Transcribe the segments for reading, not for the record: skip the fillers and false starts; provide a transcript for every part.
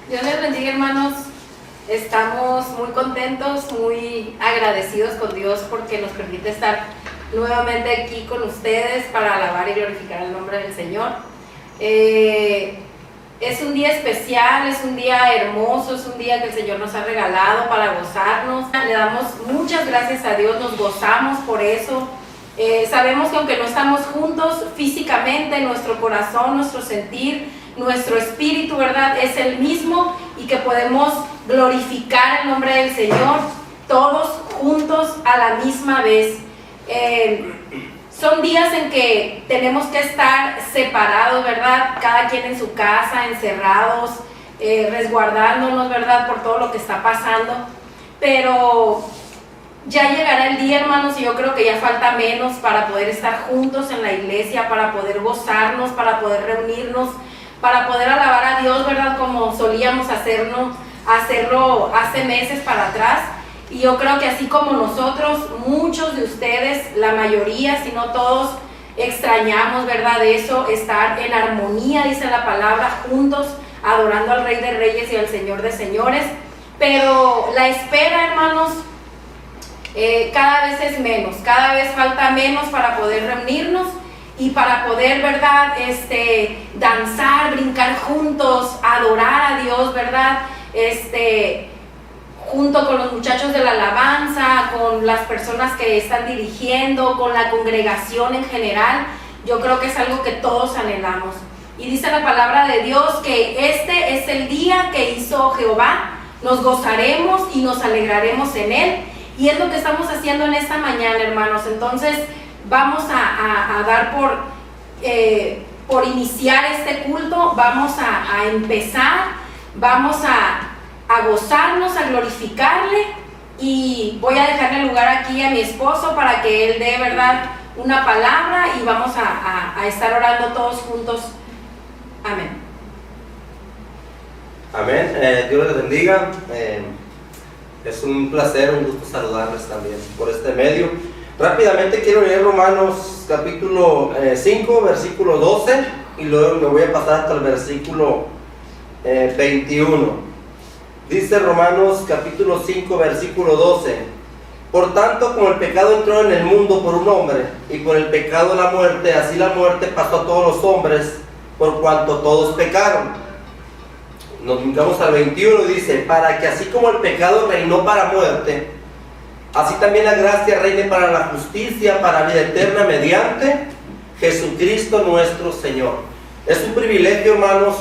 Dios les bendiga, hermanos. Estamos muy contentos, muy agradecidos con Dios porque nos permite estar nuevamente aquí con ustedes para alabar y glorificar el nombre del Señor. Es un día especial, es un día hermoso, es un día que el Señor nos ha regalado para gozarnos. Le damos muchas gracias a Dios, nos gozamos por eso. Sabemos que aunque no estamos juntos físicamente, nuestro corazón, nuestro sentir, nuestro espíritu, ¿verdad?, es el mismo y que podemos glorificar el nombre del Señor todos juntos a la misma vez. Son días en que tenemos que estar separados, ¿verdad?, cada quien en su casa, encerrados, resguardándonos, ¿verdad?, por todo lo que está pasando, pero ya llegará el día, hermanos, y yo creo que ya falta menos para poder estar juntos en la iglesia, para poder gozarnos, para poder reunirnos, para poder alabar a Dios, ¿verdad?, como solíamos hacerlo hace meses para atrás. Y yo creo que así como nosotros, muchos de ustedes, la mayoría, si no todos, extrañamos, ¿verdad?, eso, estar en armonía, dice la palabra, juntos, adorando al Rey de Reyes y al Señor de Señores. Pero la espera, hermanos, cada vez es menos, cada vez falta menos para poder reunirnos y para poder, ¿verdad?, danzar, brincar juntos, adorar a Dios, ¿verdad?, junto con los muchachos de la alabanza, con las personas que están dirigiendo, con la congregación en general. Yo creo que es algo que todos anhelamos. Y dice la palabra de Dios que este es el día que hizo Jehová, nos gozaremos y nos alegraremos en él. Y es lo que estamos haciendo en esta mañana, hermanos. Entonces vamos a dar por iniciar este culto, vamos a empezar, vamos a gozarnos, a glorificarle, y voy a dejarle lugar aquí a mi esposo para que él dé, ¿verdad?, una palabra, y vamos a estar orando todos juntos. Amén. Amén. Dios les bendiga. Es un placer, un gusto saludarles también por este medio. Rápidamente quiero leer Romanos capítulo 5, versículo 12, y luego me voy a pasar hasta el versículo 21. Dice Romanos capítulo 5, versículo 12: por tanto, como el pecado entró en el mundo por un hombre, y por el pecado la muerte, así la muerte pasó a todos los hombres, por cuanto todos pecaron. Nos brincamos al 21 y dice: para que así como el pecado reinó para muerte, así también la gracia reine para la justicia, para vida eterna, mediante Jesucristo nuestro Señor. Es un privilegio, hermanos,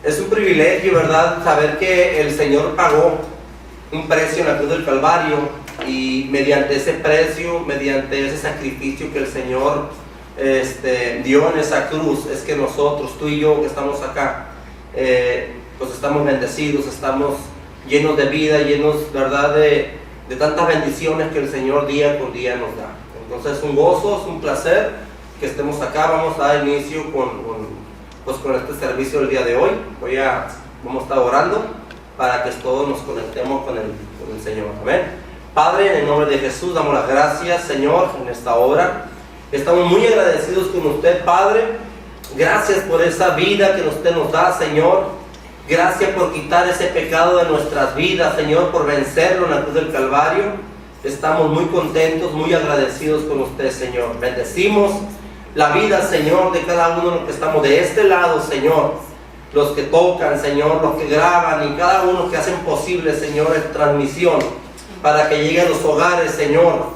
es un privilegio, ¿verdad?, saber que el Señor pagó un precio en la cruz del Calvario, y mediante ese precio, mediante ese sacrificio que el Señor dio en esa cruz, es que nosotros, tú y yo que estamos acá, pues estamos bendecidos, estamos llenos de vida, llenos, ¿verdad?, de tantas bendiciones que el Señor día con día nos da. Entonces es un gozo, es un placer que estemos acá. Vamos a dar inicio con este servicio del día de hoy. Vamos a estar orando para que todos nos conectemos con el Señor. Amén. Padre, en el nombre de Jesús, damos las gracias, Señor, en esta hora. Estamos muy agradecidos con usted, Padre. Gracias por esa vida que usted nos da, Señor. Gracias por quitar ese pecado de nuestras vidas, Señor, por vencerlo en la cruz del Calvario. Estamos muy contentos, muy agradecidos con usted, Señor. Bendecimos la vida, Señor, de cada uno de los que estamos de este lado, Señor. Los que tocan, Señor, los que graban, y cada uno que hacen posible, Señor, esta transmisión, para que llegue a los hogares, Señor,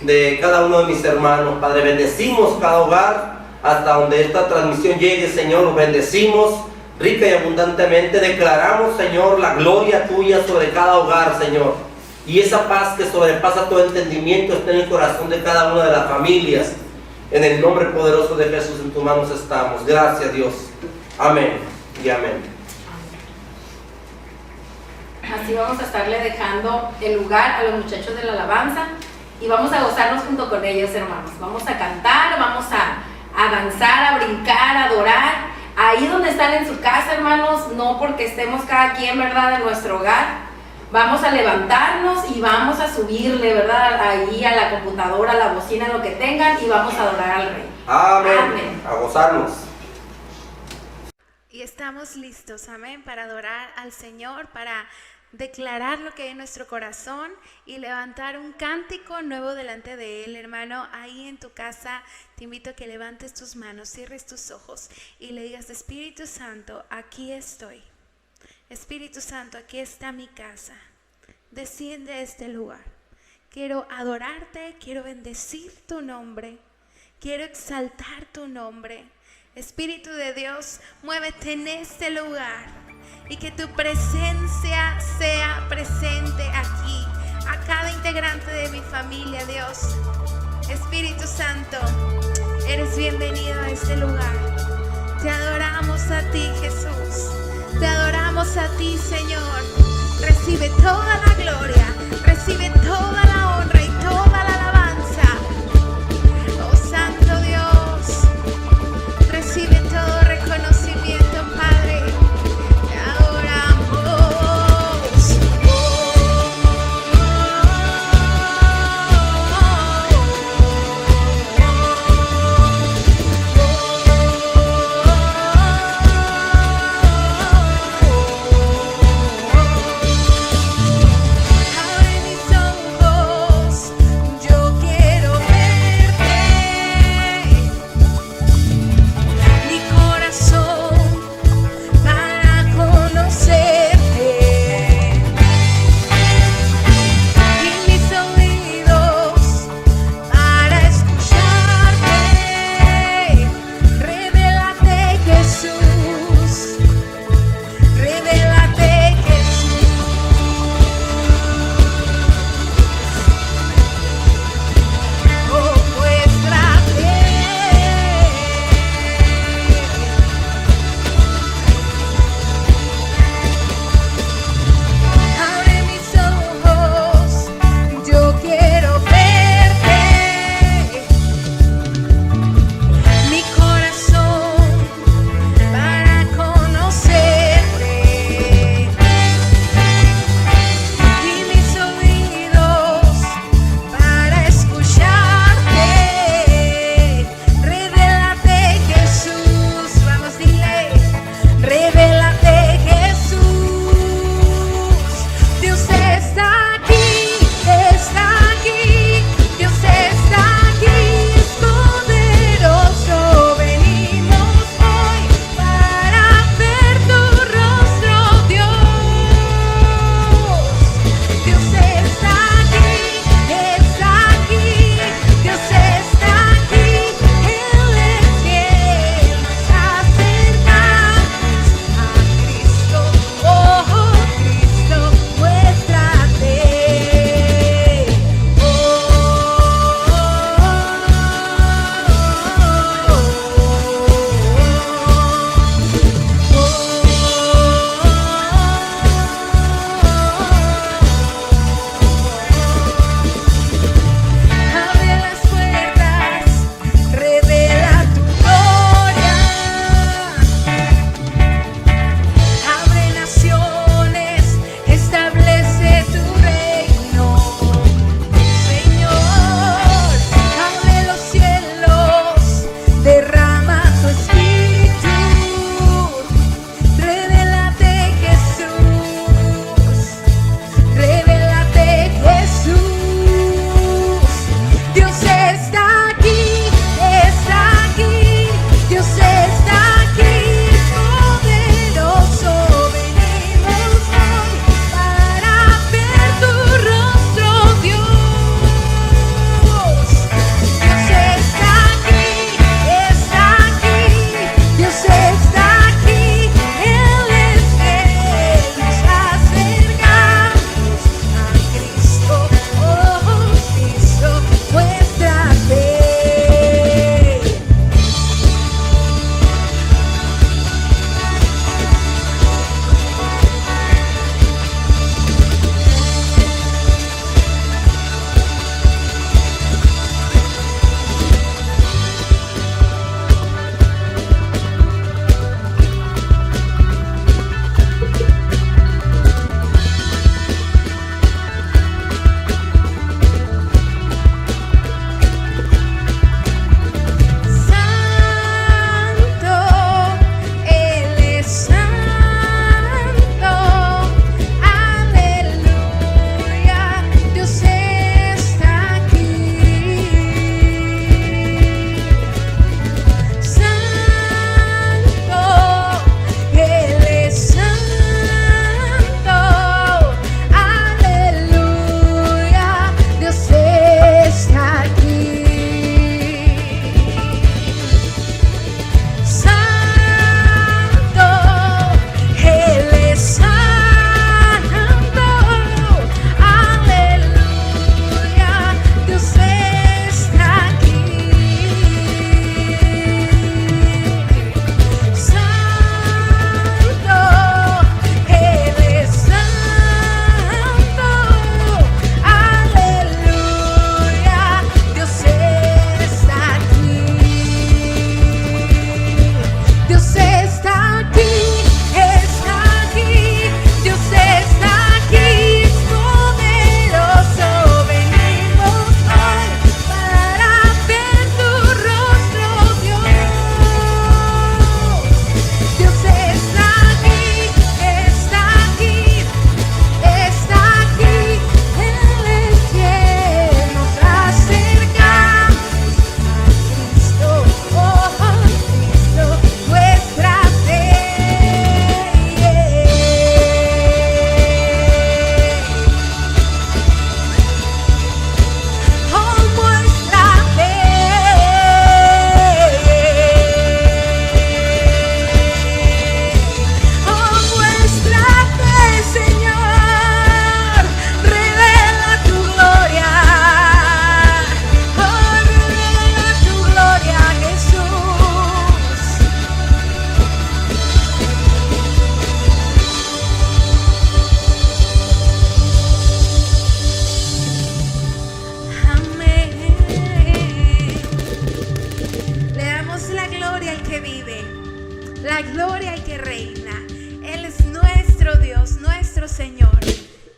de cada uno de mis hermanos. Padre, bendecimos cada hogar hasta donde esta transmisión llegue, Señor. Los bendecimos rica y abundantemente. Declaramos, Señor, la gloria tuya sobre cada hogar, Señor, y esa paz que sobrepasa todo entendimiento esté en el corazón de cada una de las familias. En el nombre poderoso de Jesús, en tus manos estamos. Gracias, Dios. Amén y amén. Así vamos a estarle dejando el lugar a los muchachos de la alabanza y vamos a gozarnos junto con ellos, hermanos. Vamos a cantar, vamos a danzar, a brincar, a adorar. Ahí donde están en su casa, hermanos, no porque estemos cada quien, ¿verdad?, en nuestro hogar. Vamos a levantarnos y vamos a subirle, ¿verdad?, ahí a la computadora, a la bocina, lo que tengan, y vamos a adorar al Rey. Amén. Amén. A gozarnos. Y Y estamos listos, amén, para adorar al Señor, para declarar lo que hay en nuestro corazón y levantar un cántico nuevo delante de Él. Hermano, ahí en tu casa te invito a que levantes tus manos, cierres tus ojos y le digas: Espíritu Santo, aquí estoy. Espíritu Santo, aquí está mi casa. Desciende a este lugar. Quiero adorarte, quiero bendecir tu nombre, quiero exaltar tu nombre. Espíritu de Dios, muévete en este lugar y que tu presencia sea presente aquí, a cada integrante de mi familia, Dios. Espíritu Santo, eres bienvenido a este lugar. Te adoramos a ti, Jesús. Te adoramos a ti, Señor. Recibe toda la gloria, recibe toda la honra y toda la alabanza. Oh Santo Dios, recibe todo reconocimiento, Padre. Te adoramos. Abre mis ojos.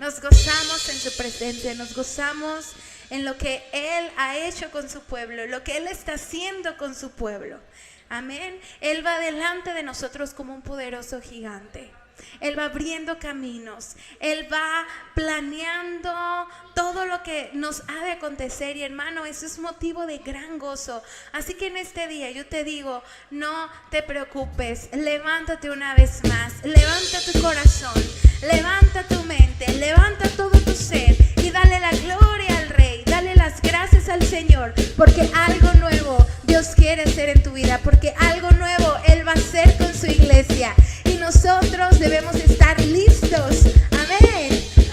Nos gozamos en su presencia, nos gozamos en lo que Él ha hecho con su pueblo, lo que Él está haciendo con su pueblo. Amén. Él va delante de nosotros como un poderoso gigante. Él va abriendo caminos, Él va planeando todo lo que nos ha de acontecer. Y hermano, eso es motivo de gran gozo. Así que en este día yo te digo, no te preocupes, levántate una vez más, levanta tu corazón, levanta tu mente, levanta todo tu ser y dale la gloria al Rey, dale las gracias al Señor, porque algo nuevo Dios quiere hacer en tu vida, porque algo nuevo Él va a hacer con su iglesia. Y nosotros debemos estar listos. Amén.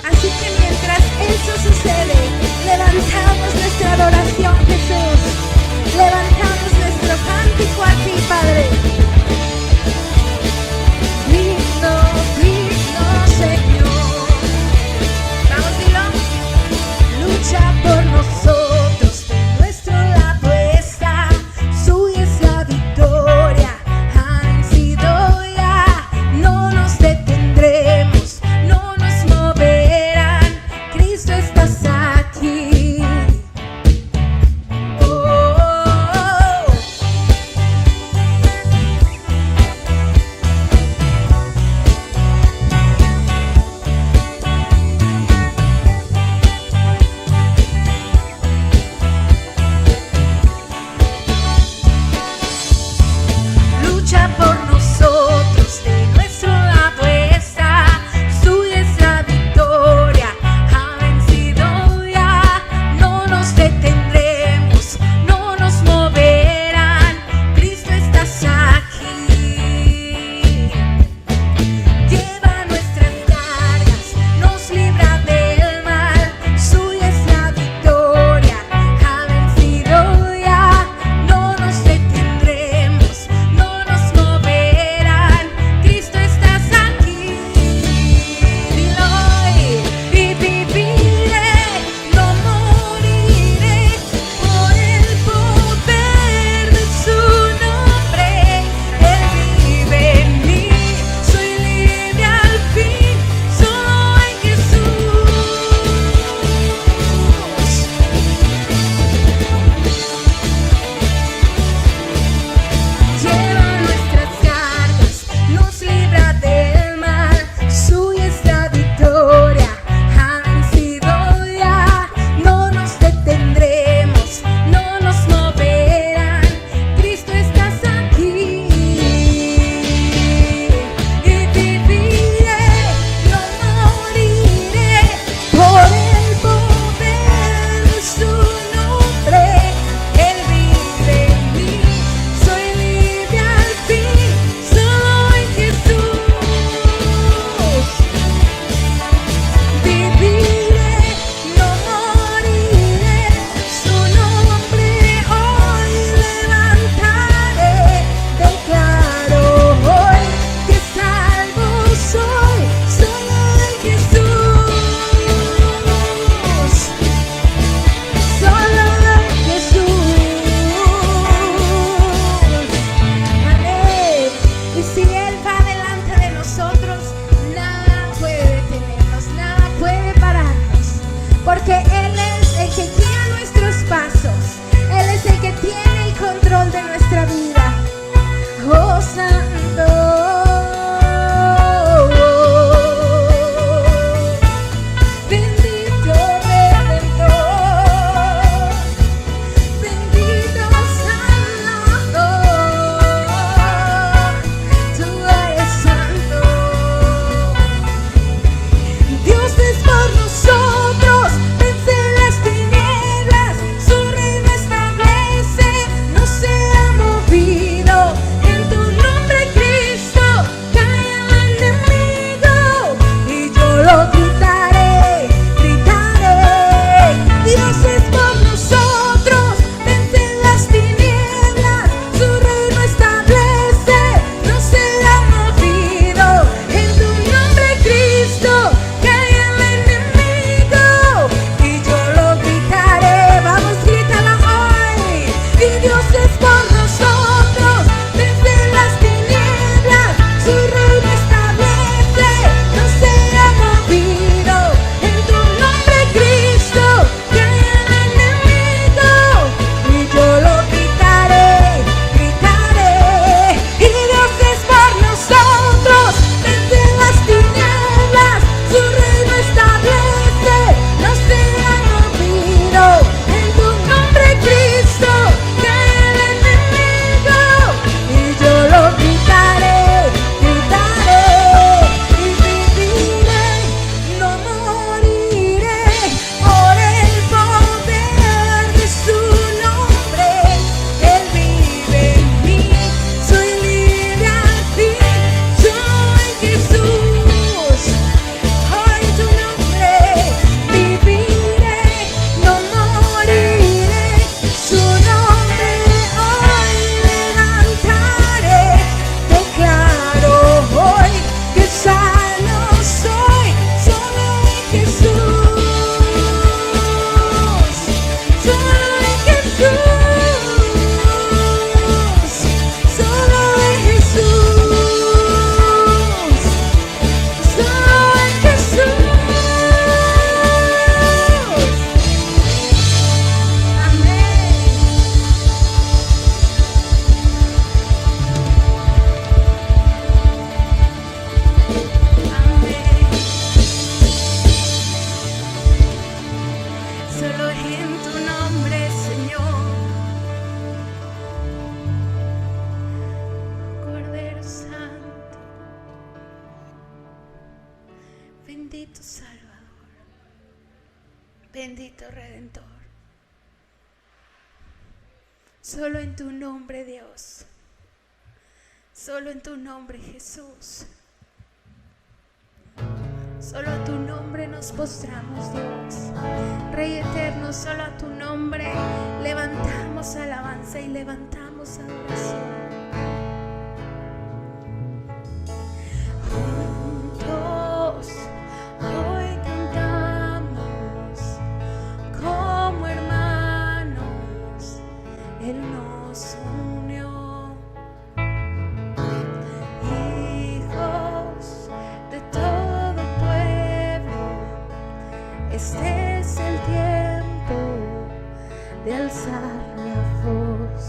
Así que mientras eso sucede, levantamos nuestra adoración, Jesús. Levantamos nuestro cántico a ti, Padre. Digno, digno, Señor. Vamos, dilo. Lucha por nosotros, de nuestro lado está. Suya es la victoria. Han sido ya, no nos detendrán. Bendito Salvador, bendito Redentor. Solo en tu nombre, Dios, solo en tu nombre, Jesús, solo a tu nombre nos postramos, Dios. Rey eterno, solo a tu nombre levantamos alabanza y levantamos adoración. Juntos hoy cantamos como hermanos, Él nos unió, hijos de todo pueblo. Este es el tiempo de alzar la voz.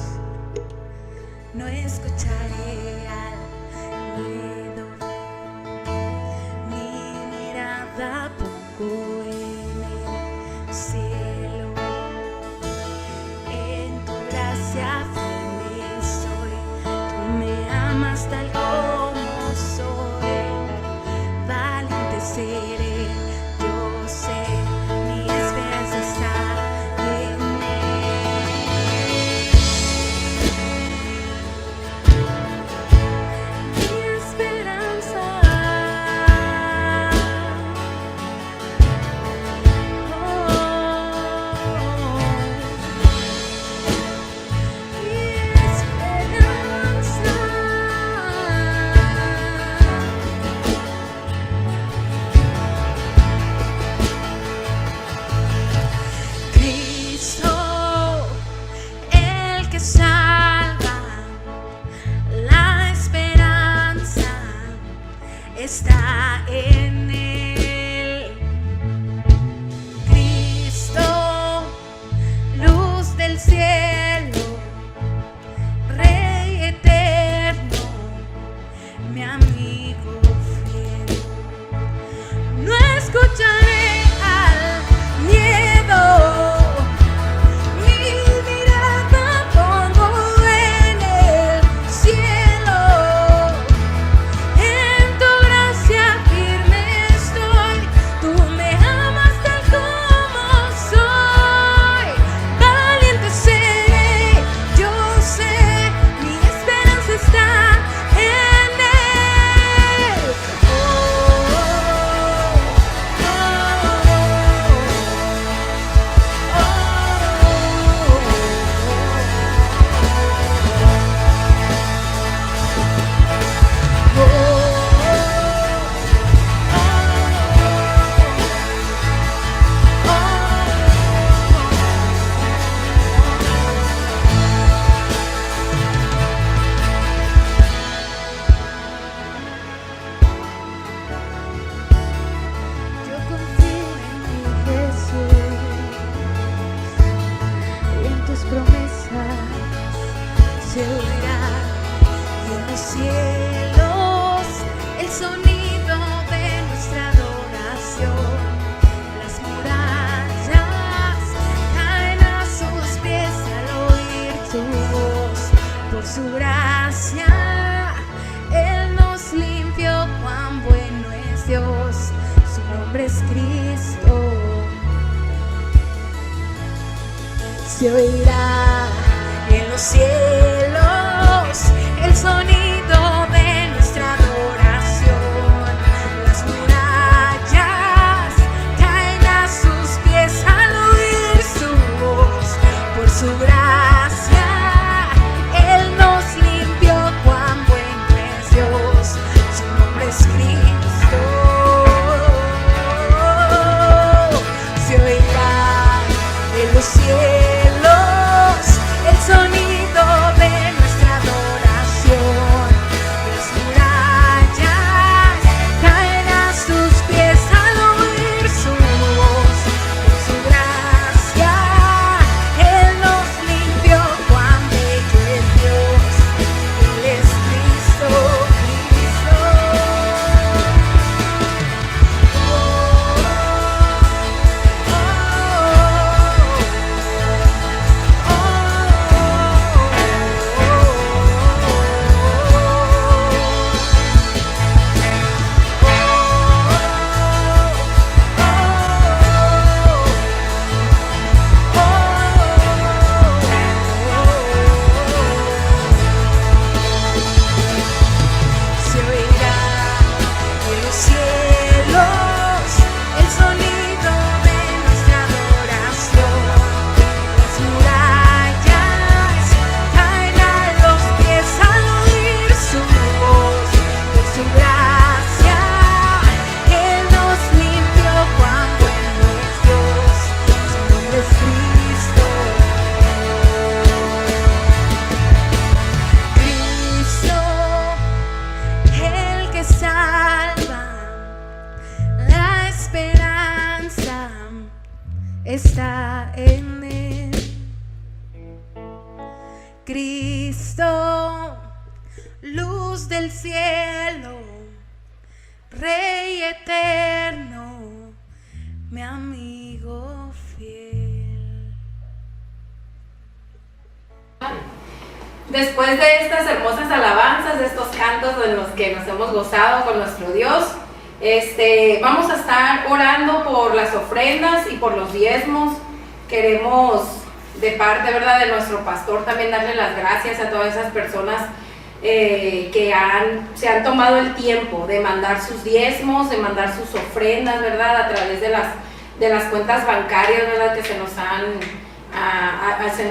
No escucharé al miedo, mi mirada pongo en el cielo. En tu gracia firme estoy, tú me amas tal como soy. Valiente seré, yo sé, mi esperanza está en mi esperanza. Cristo, el que salva, la esperanza está en Él. Cristo, luz del cielo, Rey eterno, mi amigo fiel. No escucharé al miedo, mi mirada pongo en el cielo. En tu gracia firme estoy, tú me amas tal como soy. Valiente seré, yo sé, mi esperanza está en Él. Yo confío en ti, Jesús, y en tus promesas se oirá en los cielos el sonido de nuestra adoración. Las murallas caen a sus pies al oír tu voz. Por su gracia Él nos limpió, cuán bueno es Dios. Su nombre es Cristo. Se oirá en los cielos el sonido de nuestra adoración. Las murallas caen a sus pies al oír su voz. Por su gracia Él nos limpió, cuán bueno es Dios. Su nombre es Cristo. Se oirá en los cielos el sonido de está en él. Cristo, luz del cielo, Rey eterno, mi amigo fiel. Después de estas hermosas alabanzas, de estos cantos en los que nos hemos gozado con nuestro Dios, vamos a estar orando por las ofrendas y por los diezmos. Queremos, de parte, ¿verdad?, de nuestro pastor, también darle las gracias a todas esas personas que se han tomado el tiempo de mandar sus diezmos, de mandar sus ofrendas, ¿verdad?, a través de las cuentas bancarias, ¿verdad?, que se nos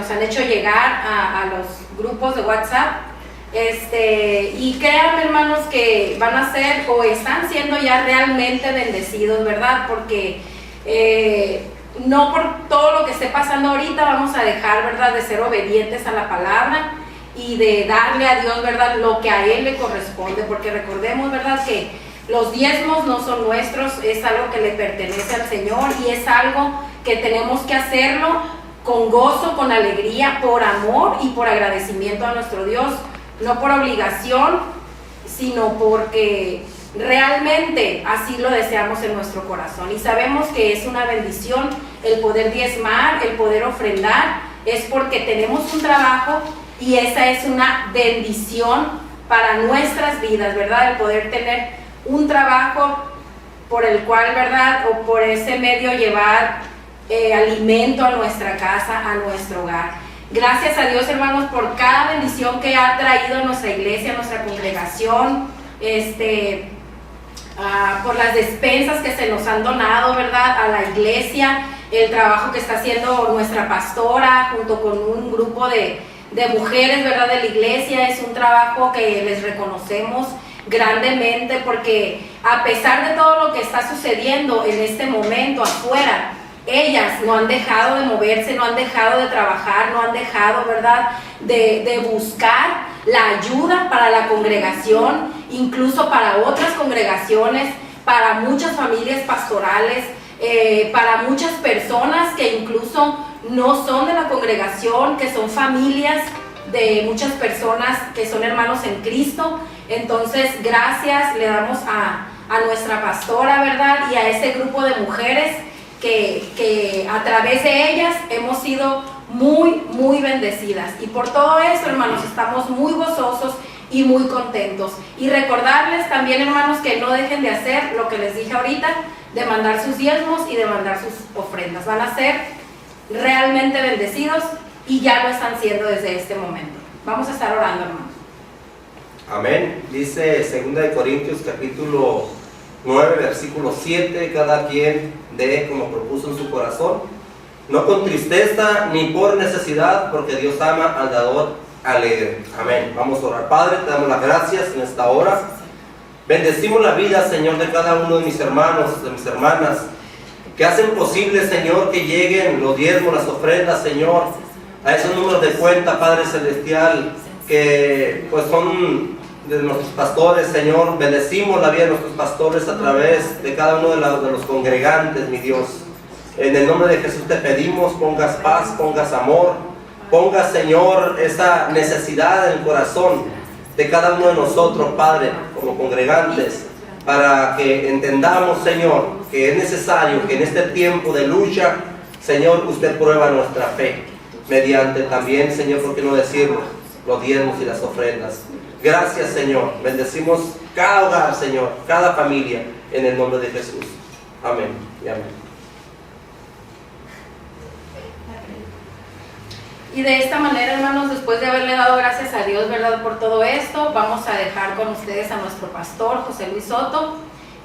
han hecho llegar a los grupos de WhatsApp. Y créanme, hermanos, que van a ser o están siendo ya realmente bendecidos, ¿verdad? Porque no por todo lo que esté pasando ahorita vamos a dejar, ¿verdad?, de ser obedientes a la palabra y de darle a Dios, ¿verdad?, lo que a Él le corresponde, porque recordemos, ¿verdad?, que los diezmos no son nuestros, es algo que le pertenece al Señor y es algo que tenemos que hacerlo con gozo, con alegría, por amor y por agradecimiento a nuestro Dios, no por obligación, sino porque realmente así lo deseamos en nuestro corazón y sabemos que es una bendición el poder diezmar, el poder ofrendar, es porque tenemos un trabajo y esa es una bendición para nuestras vidas, ¿verdad? El poder tener un trabajo por el cual, ¿verdad?, o por ese medio llevar alimento a nuestra casa, a nuestro hogar. Gracias a Dios, hermanos, por cada bendición que ha traído a nuestra iglesia, a nuestra congregación, por las despensas que se nos han donado, ¿verdad?, a la iglesia, el trabajo que está haciendo nuestra pastora junto con un grupo de mujeres, ¿verdad?, de la iglesia. Es un trabajo que les reconocemos grandemente porque a pesar de todo lo que está sucediendo en este momento afuera, ellas no han dejado de moverse, no han dejado de trabajar, no han dejado, ¿verdad?, de buscar la ayuda para la congregación, incluso para otras congregaciones, para muchas familias pastorales, para muchas personas que incluso no son de la congregación, que son familias de muchas personas que son hermanos en Cristo. Entonces, gracias le damos a nuestra pastora, ¿verdad?, y a ese grupo de mujeres que a través de ellas hemos sido muy, muy bendecidas. Y por todo eso, hermanos, estamos muy gozosos y muy contentos. Y recordarles también, hermanos, que no dejen de hacer lo que les dije ahorita, de mandar sus diezmos y de mandar sus ofrendas. Van a ser realmente bendecidos y ya lo están siendo desde este momento. Vamos a estar orando, hermanos. Amén. Dice 2 Corintios capítulo 9, versículo 7, cada quien dé como propuso en su corazón, no con tristeza ni por necesidad, porque Dios ama al dador alegre. Amén. Vamos a orar. Padre, te damos las gracias en esta hora. Bendecimos la vida, Señor, de cada uno de mis hermanos, de mis hermanas, que hacen posible, Señor, que lleguen los diezmos, las ofrendas, Señor, a esos números de cuenta, Padre Celestial, que pues son de nuestros pastores, Señor. Bendecimos la vida de nuestros pastores a través de cada uno de los congregantes, mi Dios. En el nombre de Jesús te pedimos, pongas paz, pongas amor, pongas, Señor, esa necesidad en el corazón de cada uno de nosotros, Padre, como congregantes, para que entendamos, Señor, que es necesario que en este tiempo de lucha, Señor, usted prueba nuestra fe, mediante también, Señor, ¿por qué no decirlo?, los diezmos y las ofrendas. Gracias, Señor. Bendecimos cada hogar, Señor, cada familia, en el nombre de Jesús. Amén y amén. Y de esta manera, hermanos, después de haberle dado gracias a Dios, ¿verdad?, por todo esto, vamos a dejar con ustedes a nuestro pastor, José Luis Soto,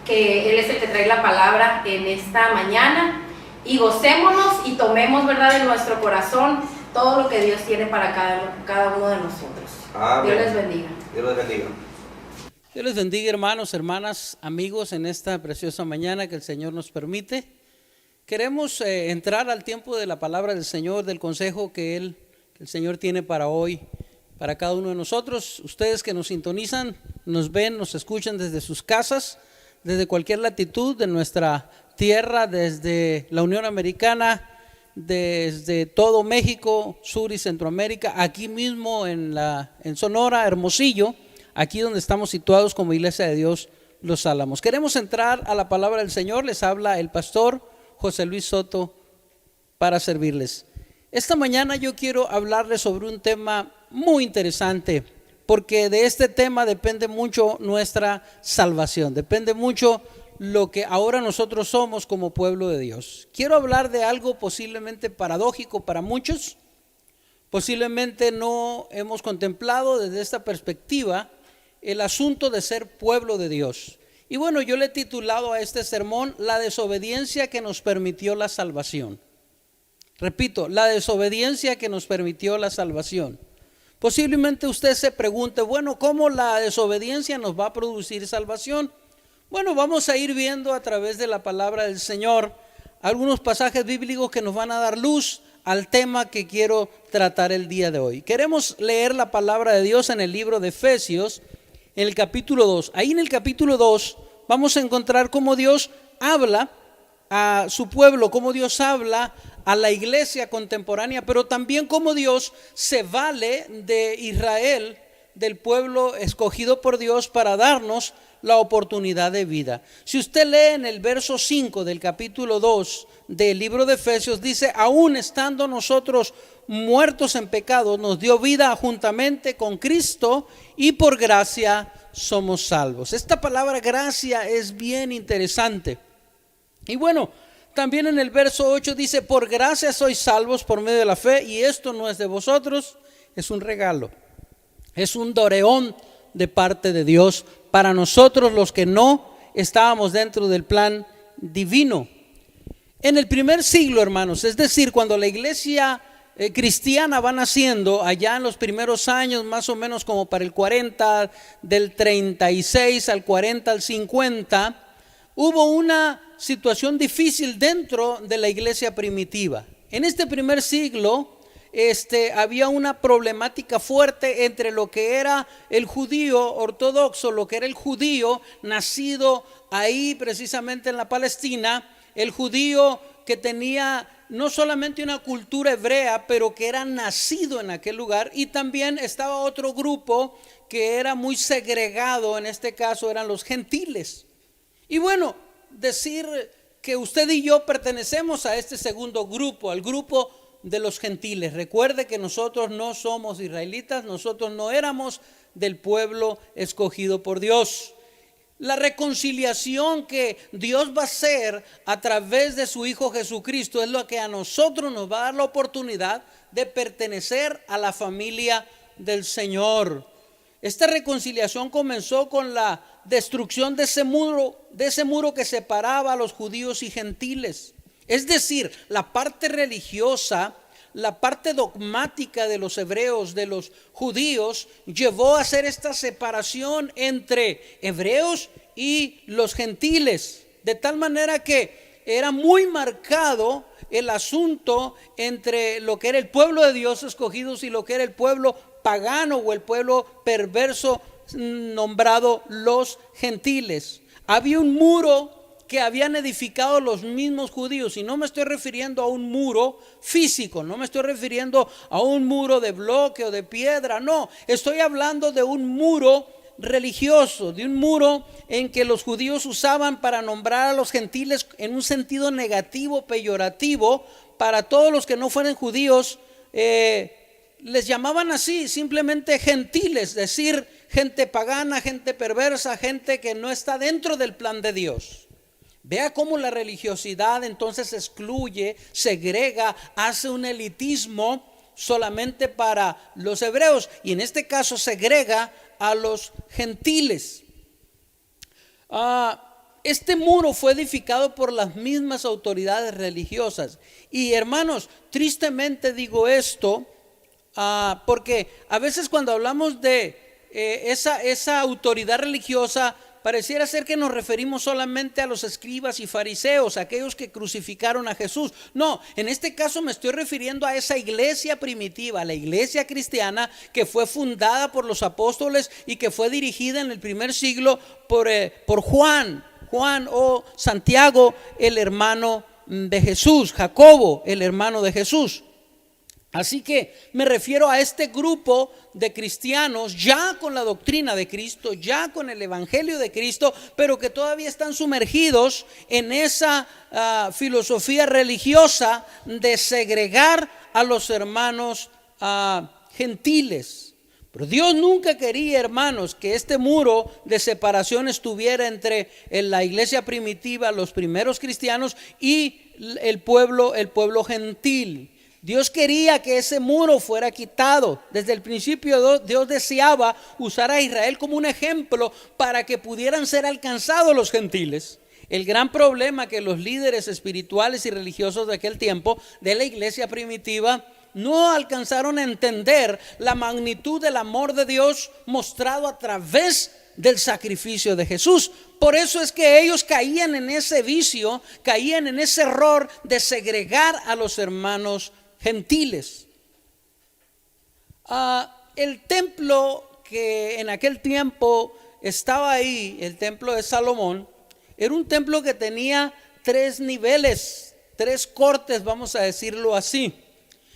que él es el que trae la palabra en esta mañana. Y gocémonos y tomemos, ¿verdad?, en nuestro corazón todo lo que Dios tiene para cada uno de nosotros. Amén. Dios les bendiga. Dios les bendiga. Dios les bendiga, hermanos, hermanas, amigos, en esta preciosa mañana que el Señor nos permite. Queremos entrar al tiempo de la palabra del Señor, del consejo que el Señor tiene para hoy, para cada uno de nosotros. Ustedes que nos sintonizan, nos ven, nos escuchan desde sus casas, desde cualquier latitud de nuestra tierra, desde la Unión Americana, desde todo México, Sur y Centroamérica, aquí mismo en Sonora, Hermosillo, aquí donde estamos situados como Iglesia de Dios Los Álamos. Queremos entrar a la palabra del Señor. Les habla el pastor José Luis Soto para servirles. Esta mañana yo quiero hablarles sobre un tema muy interesante, porque de este tema depende mucho nuestra salvación, depende mucho lo que ahora nosotros somos como pueblo de Dios. Quiero hablar de algo posiblemente paradójico para muchos, posiblemente no hemos contemplado desde esta perspectiva el asunto de ser pueblo de Dios. Y bueno, yo le he titulado a este sermón La desobediencia que nos permitió la salvación. Repito, la desobediencia que nos permitió la salvación. Posiblemente usted se pregunte, bueno, ¿cómo la desobediencia nos va a producir salvación? Bueno, vamos a ir viendo a través de la palabra del Señor algunos pasajes bíblicos que nos van a dar luz al tema que quiero tratar el día de hoy. Queremos leer la palabra de Dios en el libro de Efesios, en el capítulo 2. Ahí en el capítulo 2 vamos a encontrar cómo Dios habla a su pueblo, cómo Dios habla a la iglesia contemporánea, pero también cómo Dios se vale de Israel, del pueblo escogido por Dios, para darnos la oportunidad de vida. Si usted lee en el verso 5 del capítulo 2 del libro de Efesios, dice: aún estando nosotros muertos en pecado, nos dio vida juntamente con Cristo, y por gracia somos salvos. Esta palabra gracia es bien interesante. Y bueno, también en el verso 8 dice: por gracia sois salvos por medio de la fe, y esto no es de vosotros, es un regalo, es un doreón de parte de Dios para nosotros los que no estábamos dentro del plan divino. En el primer siglo, hermanos, es decir, cuando la iglesia cristiana va naciendo, allá en los primeros años, más o menos como para el 40, del 36 al 40 al 50, hubo una situación difícil dentro de la iglesia primitiva. En este primer siglo había una problemática fuerte entre lo que era el judío ortodoxo, lo que era el judío nacido ahí precisamente en la Palestina, el judío que tenía no solamente una cultura hebrea, pero que era nacido en aquel lugar, y también estaba otro grupo que era muy segregado, en este caso eran los gentiles. Y bueno, decir que usted y yo pertenecemos a este segundo grupo, al grupo de los gentiles. Recuerde que nosotros no somos israelitas, nosotros no éramos del pueblo escogido por Dios. La reconciliación que Dios va a hacer a través de su Hijo Jesucristo es lo que a nosotros nos va a dar la oportunidad de pertenecer a la familia del Señor. Esta reconciliación comenzó con la destrucción de ese muro que separaba a los judíos y gentiles. Es decir, la parte religiosa, la parte dogmática de los hebreos, de los judíos, llevó a hacer esta separación entre hebreos y los gentiles, de tal manera que era muy marcado el asunto entre lo que era el pueblo de Dios escogidos y lo que era el pueblo pagano o el pueblo perverso nombrado los gentiles. Había un muro que habían edificado los mismos judíos, y no me estoy refiriendo a un muro físico, no me estoy refiriendo a un muro de bloque o de piedra, no, estoy hablando de un muro religioso, de un muro en que los judíos usaban para nombrar a los gentiles en un sentido negativo, peyorativo. Para todos los que no fueran judíos, les llamaban así, simplemente gentiles, es decir, gente pagana, gente perversa, gente que no está dentro del plan de Dios. Vea cómo la religiosidad entonces excluye, segrega, hace un elitismo solamente para los hebreos, y en este caso segrega a los gentiles. Este muro fue edificado por las mismas autoridades religiosas. Y hermanos, tristemente digo esto, porque a veces cuando hablamos de esa autoridad religiosa, pareciera ser que nos referimos solamente a los escribas y fariseos, aquellos que crucificaron a Jesús. No, en este caso me estoy refiriendo a esa iglesia primitiva, a la iglesia cristiana que fue fundada por los apóstoles y que fue dirigida en el primer siglo por Juan o Santiago, el hermano de Jesús, Jacobo, el hermano de Jesús. Así que me refiero a este grupo de cristianos ya con la doctrina de Cristo, ya con el evangelio de Cristo, pero que todavía están sumergidos en esa filosofía religiosa de segregar a los hermanos gentiles. Pero Dios nunca quería, hermanos, que este muro de separación estuviera entre la iglesia primitiva, los primeros cristianos, y el pueblo gentil. Dios quería que ese muro fuera quitado. Desde el principio Dios deseaba usar a Israel como un ejemplo para que pudieran ser alcanzados los gentiles. El gran problema que los líderes espirituales y religiosos de aquel tiempo, de la iglesia primitiva, no alcanzaron a entender la magnitud del amor de Dios mostrado a través del sacrificio de Jesús. Por eso es que ellos caían en ese vicio, caían en ese error de segregar a los hermanos gentiles. El templo que en aquel tiempo estaba ahí, el templo de Salomón, era un templo que tenía 3 niveles, 3 cortes, vamos a decirlo así.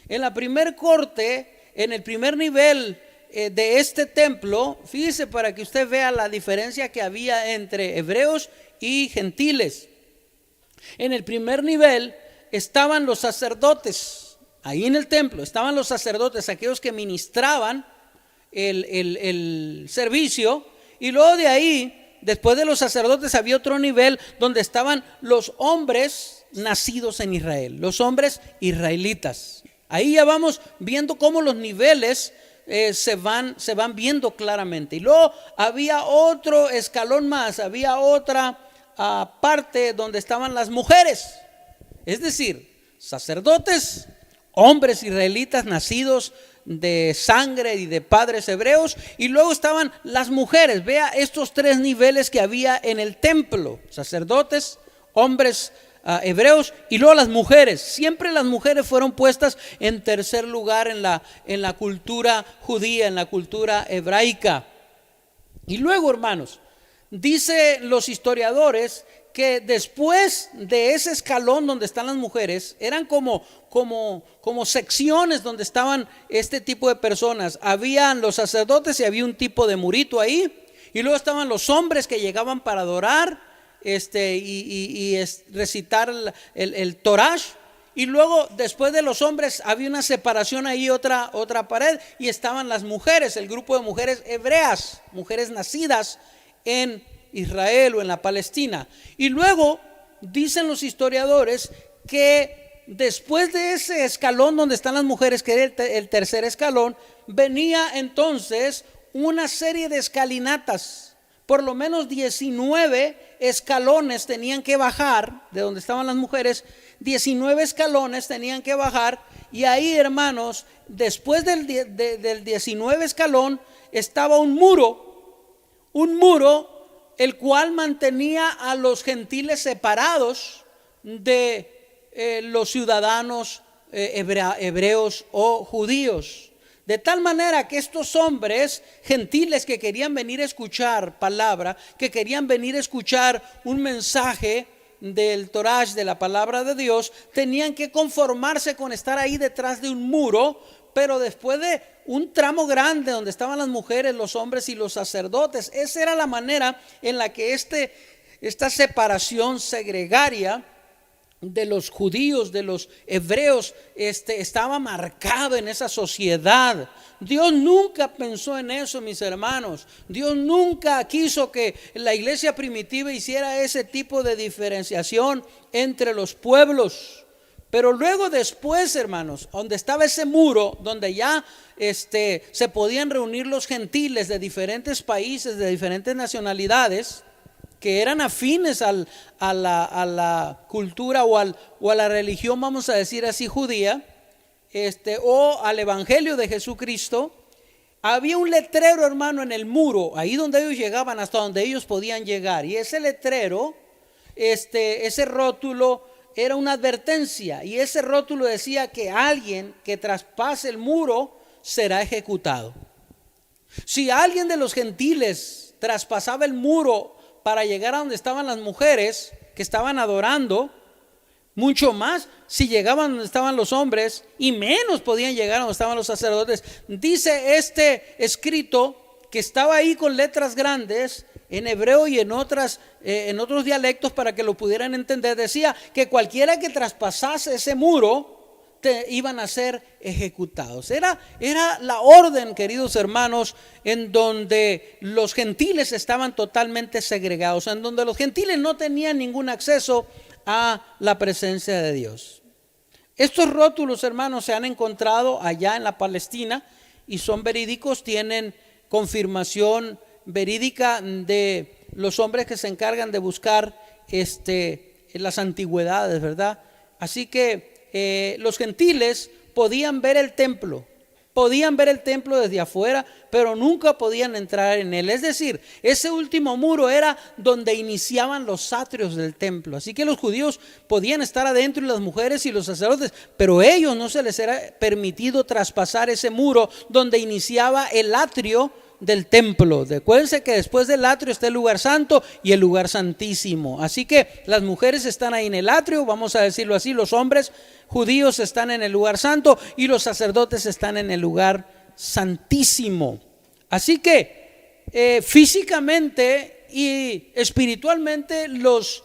En la primer corte, en el primer nivel de este templo, fíjese para que usted vea la diferencia que había entre hebreos y gentiles. En el primer nivel estaban los sacerdotes. Ahí en el templo estaban los sacerdotes, aquellos que ministraban el servicio. Y luego de ahí, después de los sacerdotes, había otro nivel donde estaban los hombres nacidos en Israel, los hombres israelitas. Ahí ya vamos viendo cómo los niveles se van viendo claramente. Y luego había otro escalón más, había otra parte donde estaban las mujeres. Es decir, sacerdotes, hombres israelitas nacidos de sangre y de padres hebreos, y luego estaban las mujeres. Vea estos 3 niveles que había en el templo: sacerdotes, hombres hebreos y luego las mujeres. Siempre las mujeres fueron puestas en tercer lugar en la cultura judía, en la cultura hebraica. Y luego, hermanos, dicen los historiadores que después de ese escalón donde están las mujeres, eran como secciones donde estaban este tipo de personas. Habían los sacerdotes y había un tipo de murito ahí, y luego estaban los hombres que llegaban para adorar y recitar el Torash. Y luego después de los hombres había una separación ahí, otra pared, y estaban las mujeres, el grupo de mujeres hebreas, mujeres nacidas en Israel o en la Palestina. Y luego dicen los historiadores que después de ese escalón donde están las mujeres, que era el tercer escalón, venía entonces una serie de escalinatas. Por lo menos 19 escalones tenían que bajar de donde estaban las mujeres. 19 escalones tenían que bajar. Y ahí, hermanos, después del 19 escalón estaba un muro el cual mantenía a los gentiles separados de los ciudadanos hebreos o judíos. De tal manera que estos hombres gentiles que querían venir a escuchar palabra, que querían venir a escuchar un mensaje del Torash, de la palabra de Dios, tenían que conformarse con estar ahí detrás de un muro, pero después de un tramo grande donde estaban las mujeres, los hombres y los sacerdotes. Esa era la manera en la que esta separación segregaria de los judíos, de los hebreos, estaba marcado en esa sociedad. Dios nunca pensó en eso, mis hermanos. Dios nunca quiso que la iglesia primitiva hiciera ese tipo de diferenciación entre los pueblos. Pero luego después, hermanos, donde estaba ese muro, donde ya se podían reunir los gentiles de diferentes países, de diferentes nacionalidades, que eran afines a la cultura o a la religión, vamos a decir así, judía, o al evangelio de Jesucristo. Había un letrero, hermano, en el muro, ahí donde ellos llegaban, hasta donde ellos podían llegar. Y ese letrero, ese rótulo era una advertencia, y ese rótulo decía que alguien que traspase el muro será ejecutado. Si alguien de los gentiles traspasaba el muro para llegar a donde estaban las mujeres que estaban adorando, mucho más si llegaban donde estaban los hombres, y menos podían llegar donde estaban los sacerdotes. Dice este escrito que estaba ahí con letras grandes en hebreo y en otros dialectos para que lo pudieran entender. Decía que cualquiera que traspasase ese muro iban a ser ejecutados. Era la orden, queridos hermanos, en donde los gentiles estaban totalmente segregados, en donde los gentiles no tenían ningún acceso a la presencia de Dios. Estos rótulos, hermanos, se han encontrado allá en la Palestina y son verídicos, tienen confirmación verídica de los hombres que se encargan de buscar las antigüedades, ¿verdad? Así que los gentiles podían ver el templo desde afuera, pero nunca podían entrar en él. Es decir, ese último muro era donde iniciaban los atrios del templo. Así que los judíos podían estar adentro, y las mujeres y los sacerdotes, pero ellos no se les era permitido traspasar ese muro donde iniciaba el atrio del templo. Acuérdense que después del atrio está el lugar santo y el lugar santísimo. Así que las mujeres están ahí en el atrio, vamos a decirlo así, los hombres judíos están en el lugar santo y los sacerdotes están en el lugar santísimo. Así que físicamente y espiritualmente los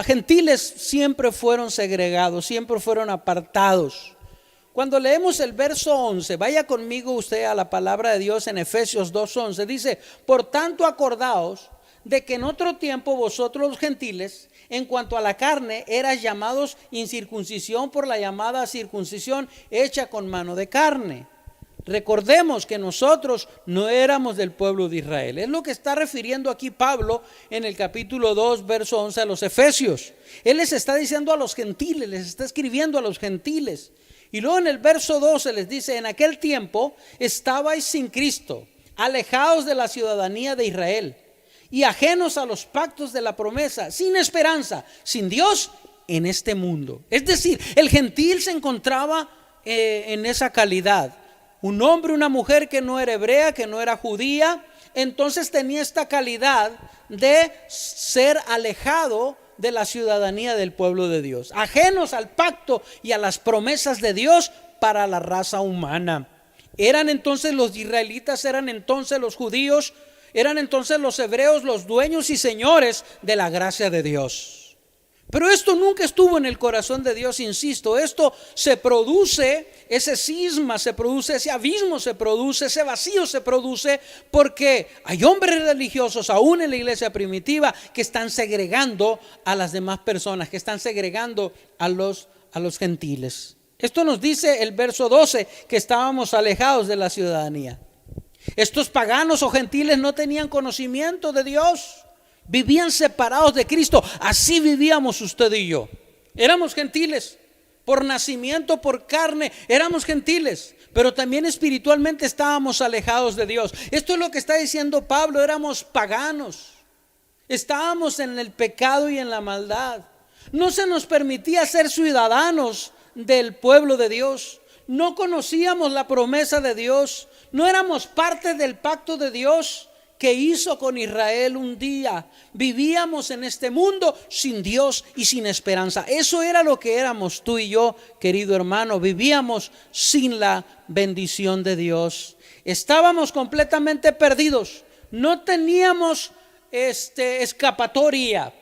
gentiles siempre fueron segregados, siempre fueron apartados. Cuando leemos el verso 11, vaya conmigo usted a la palabra de Dios en Efesios 2:11, dice: por tanto acordaos de que en otro tiempo vosotros los gentiles, en cuanto a la carne, eras llamados incircuncisión por la llamada circuncisión hecha con mano de carne. Recordemos que nosotros no éramos del pueblo de Israel. Es lo que está refiriendo aquí Pablo en el capítulo 2, verso 11 a los Efesios. Él les está diciendo a los gentiles, les está escribiendo a los gentiles. Y luego en el verso 12 les dice: en aquel tiempo estabais sin Cristo, alejados de la ciudadanía de Israel y ajenos a los pactos de la promesa, sin esperanza, sin Dios en este mundo. Es decir, el gentil se encontraba en esa calidad. Un hombre, una mujer que no era hebrea, que no era judía, entonces tenía esta calidad de ser alejado de la ciudadanía del pueblo de Dios, ajenos al pacto y a las promesas de Dios para la raza humana. Eran entonces los israelitas, eran entonces los judíos, eran entonces los hebreos los dueños y señores de la gracia de Dios. Pero esto nunca estuvo en el corazón de Dios, insisto. Esto se produce, ese cisma se produce, ese abismo se produce, ese vacío se produce porque hay hombres religiosos aún en la iglesia primitiva que están segregando a las demás personas, que están segregando a los gentiles. Esto nos dice el verso 12, que estábamos alejados de la ciudadanía. Estos paganos o gentiles no tenían conocimiento de Dios. Vivían separados de Cristo. Así vivíamos usted y yo. Éramos gentiles por nacimiento, por carne, éramos gentiles, pero también espiritualmente estábamos alejados de Dios. Esto es lo que está diciendo Pablo. Éramos paganos, estábamos en el pecado y en la maldad. No se nos permitía ser ciudadanos del pueblo de Dios. No conocíamos la promesa de Dios. No éramos parte del pacto de Dios que hizo con Israel un día. Vivíamos en este mundo sin Dios y sin esperanza. Eso era lo que éramos tú y yo, querido hermano. Vivíamos sin la bendición de Dios. Estábamos completamente perdidos. No teníamos escapatoria.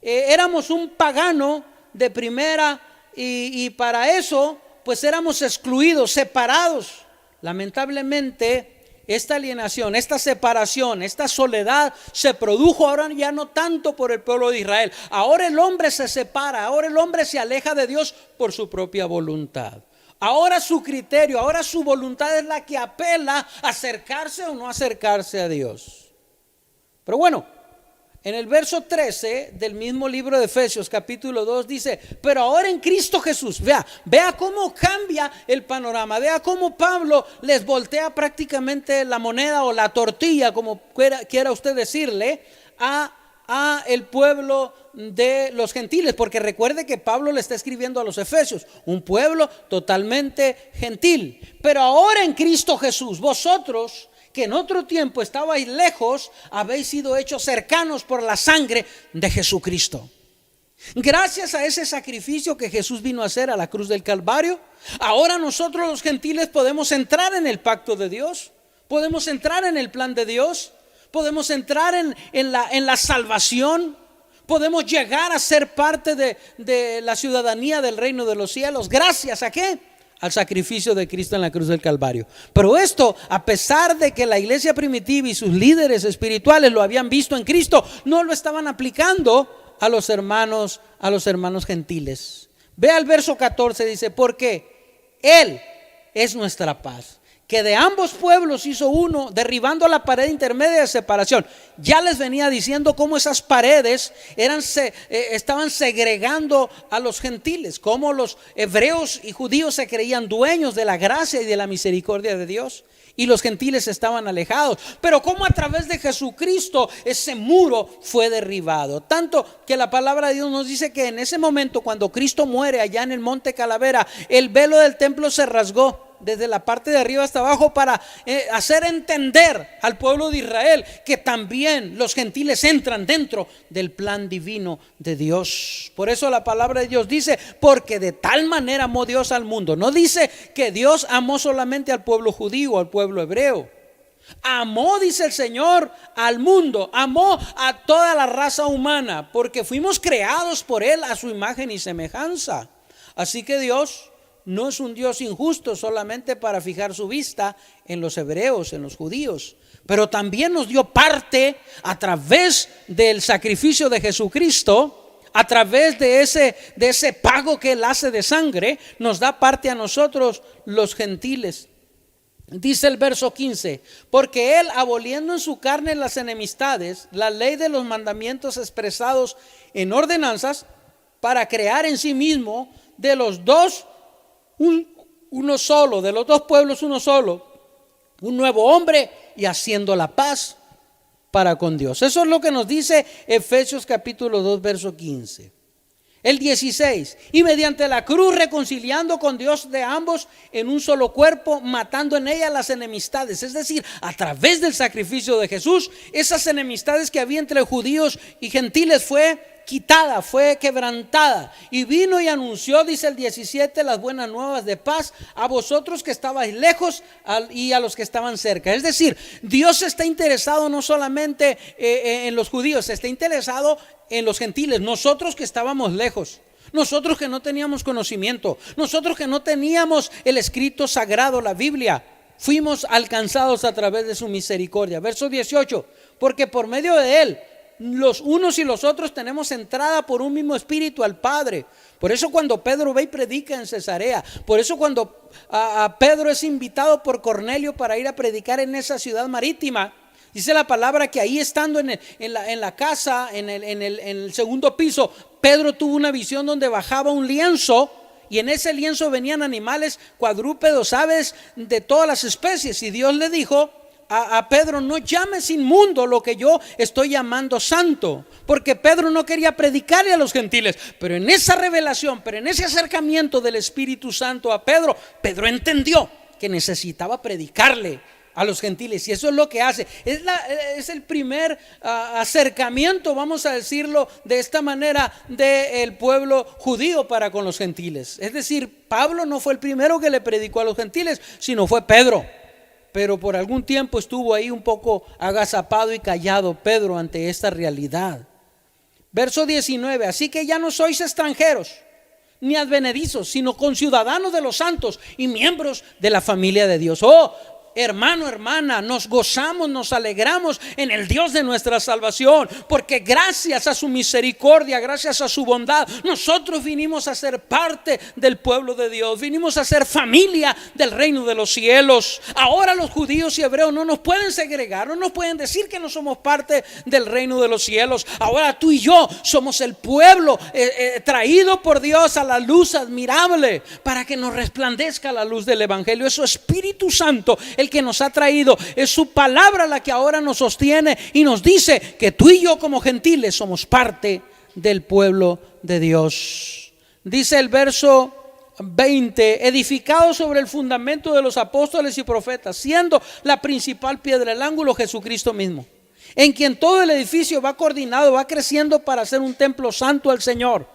Éramos un pagano de primera y para eso pues éramos excluidos, separados. Lamentablemente esta alienación, esta separación, esta soledad se produjo ahora ya no tanto por el pueblo de Israel. Ahora el hombre se separa, ahora el hombre se aleja de Dios por su propia voluntad. Ahora su criterio, ahora su voluntad es la que apela a acercarse o no acercarse a Dios. Pero bueno, en el verso 13 del mismo libro de Efesios capítulo 2 dice: pero ahora en Cristo Jesús. Vea cómo cambia el panorama. Vea cómo Pablo les voltea prácticamente la moneda o la tortilla, como quiera usted decirle, a el pueblo de los gentiles. Porque recuerde que Pablo le está escribiendo a los efesios, un pueblo totalmente gentil. Pero ahora en Cristo Jesús, vosotros que en otro tiempo estabais lejos, habéis sido hechos cercanos por la sangre de Jesucristo. Gracias a ese sacrificio que Jesús vino a hacer a la cruz del Calvario, ahora nosotros los gentiles podemos entrar en el pacto de Dios, podemos entrar en el plan de Dios, podemos entrar en la salvación, podemos llegar a ser parte de la ciudadanía del reino de los cielos. ¿Gracias a qué? Al sacrificio de Cristo en la cruz del Calvario. Pero esto, a pesar de que la iglesia primitiva y sus líderes espirituales lo habían visto en Cristo, no lo estaban aplicando a los hermanos gentiles. Ve al verso 14, dice: porque Él es nuestra paz, que de ambos pueblos hizo uno, derribando la pared intermedia de separación. Ya les venía diciendo cómo esas paredes estaban segregando a los gentiles, cómo los hebreos y judíos se creían dueños de la gracia y de la misericordia de Dios, y los gentiles estaban alejados. Pero cómo a través de Jesucristo ese muro fue derribado, tanto que la palabra de Dios nos dice que en ese momento, cuando Cristo muere allá en el monte Calavera, el velo del templo se rasgó desde la parte de arriba hasta abajo para hacer entender al pueblo de Israel que también los gentiles entran dentro del plan divino de Dios. Por eso la palabra de Dios dice: porque de tal manera amó Dios al mundo. No dice que Dios amó solamente al pueblo judío, al pueblo hebreo. Amó, dice el Señor, al mundo, amó a toda la raza humana, porque fuimos creados por Él a su imagen y semejanza. Así que Dios no es un Dios injusto solamente para fijar su vista en los hebreos, en los judíos, pero también nos dio parte a través del sacrificio de Jesucristo, a través de ese pago que Él hace de sangre, nos da parte a nosotros los gentiles. Dice el verso 15: porque Él, aboliendo en su carne las enemistades, la ley de los mandamientos expresados en ordenanzas, para crear en sí mismo de los dos uno solo, de los dos pueblos uno solo, un nuevo hombre, y haciendo la paz para con Dios. Eso es lo que nos dice Efesios capítulo 2 verso 15. El 16: y mediante la cruz reconciliando con Dios de ambos en un solo cuerpo, matando en ella las enemistades. Es decir, a través del sacrificio de Jesús, esas enemistades que había entre judíos y gentiles fue quitada, fue quebrantada. Y vino y anunció, dice el 17, las buenas nuevas de paz a vosotros que estabais lejos y a los que estaban cerca. Es decir, Dios está interesado no solamente en los judíos, está interesado en los gentiles. Nosotros que estábamos lejos, nosotros que no teníamos conocimiento, nosotros que no teníamos el escrito sagrado, la Biblia, fuimos alcanzados a través de su misericordia. Verso 18: porque por medio de Él los unos y los otros tenemos entrada por un mismo espíritu al Padre. Por eso cuando Pedro ve y predica en Cesarea, por eso cuando Pedro es invitado por Cornelio para ir a predicar en esa ciudad marítima, dice la palabra que ahí estando en la casa, en el segundo piso, Pedro tuvo una visión donde bajaba un lienzo, y en ese lienzo venían animales cuadrúpedos, aves de todas las especies, y Dios le dijo a Pedro: no llames inmundo lo que yo estoy llamando santo, porque Pedro no quería predicarle a los gentiles, pero en esa revelación, pero en ese acercamiento del Espíritu Santo a Pedro, Pedro entendió que necesitaba predicarle a los gentiles, y eso es lo que hace. Es el primer acercamiento, vamos a decirlo de esta manera, del pueblo judío para con los gentiles. Es decir, Pablo no fue el primero que le predicó a los gentiles, sino fue Pedro. Pero por algún tiempo estuvo ahí un poco agazapado y callado Pedro ante esta realidad. Verso 19: así que ya no sois extranjeros ni advenedizos, sino conciudadanos de los santos y miembros de la familia de Dios. Oh, hermano, hermana, nos gozamos, nos alegramos en el Dios de nuestra salvación, porque gracias a su misericordia, gracias a su bondad, nosotros vinimos a ser parte del pueblo de Dios, vinimos a ser familia del reino de los cielos. Ahora los judíos y hebreos no nos pueden segregar, no nos pueden decir que no somos parte del reino de los cielos. Ahora tú y yo somos el pueblo traído por Dios a la luz admirable, para que nos resplandezca la luz del evangelio. Es su Espíritu Santo el que nos ha traído, es su palabra la que ahora nos sostiene y nos dice que tú y yo como gentiles somos parte del pueblo de Dios. Dice el verso 20: edificado sobre el fundamento de los apóstoles y profetas, siendo la principal piedra del ángulo Jesucristo mismo. en quien todo el edificio va coordinado, va creciendo para ser un templo santo al Señor,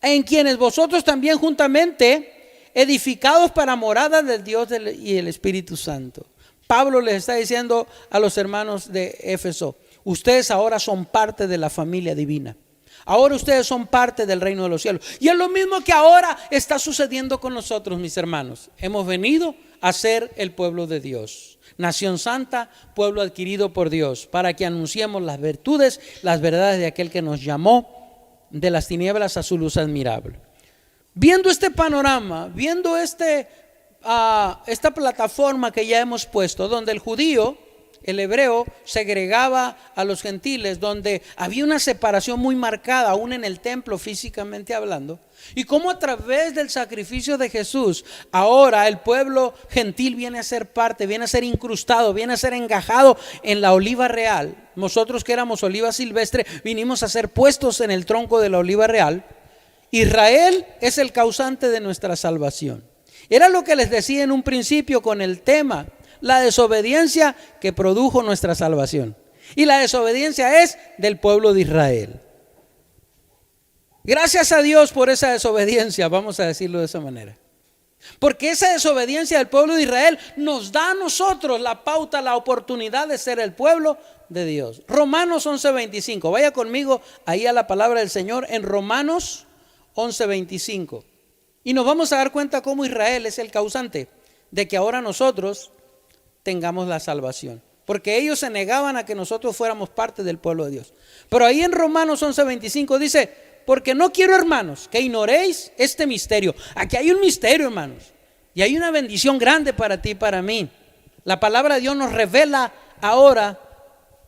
en quienes vosotros también juntamente edificados para morada del Dios y el Espíritu Santo. Pablo les está diciendo a los hermanos de Éfeso: ustedes ahora son parte de la familia divina. Ahora ustedes son parte del reino de los cielos. Y es lo mismo que ahora está sucediendo con nosotros, mis hermanos. Hemos venido a ser el pueblo de Dios, nación santa, pueblo adquirido por Dios, para que anunciemos las virtudes, las verdades de aquel que nos llamó de las tinieblas a su luz admirable. Viendo este panorama, viendo esta plataforma que ya hemos puesto, donde el judío, el hebreo, segregaba a los gentiles, donde había una separación muy marcada aún en el templo físicamente hablando, y cómo a través del sacrificio de Jesús ahora el pueblo gentil viene a ser parte, viene a ser incrustado, viene a ser engajado en la oliva real. Nosotros que éramos oliva silvestre vinimos a ser puestos en el tronco de la oliva real. Israel es el causante de nuestra salvación. Era lo que les decía en un principio con el tema: la desobediencia que produjo nuestra salvación. Y la desobediencia es del pueblo de Israel. Gracias a Dios por esa desobediencia, vamos a decirlo de esa manera. Porque esa desobediencia del pueblo de Israel nos da a nosotros la pauta, la oportunidad de ser el pueblo de Dios. Romanos 11:25. Vaya conmigo ahí a la palabra del Señor en Romanos 11:25. Y nos vamos a dar cuenta cómo Israel es el causante de que ahora nosotros tengamos la salvación, porque ellos se negaban a que nosotros fuéramos parte del pueblo de Dios. Pero ahí en Romanos 11:25 dice: porque no quiero, hermanos, que ignoréis este misterio. Aquí hay un misterio, hermanos, y hay una bendición grande para ti y para mí. La palabra de Dios nos revela ahora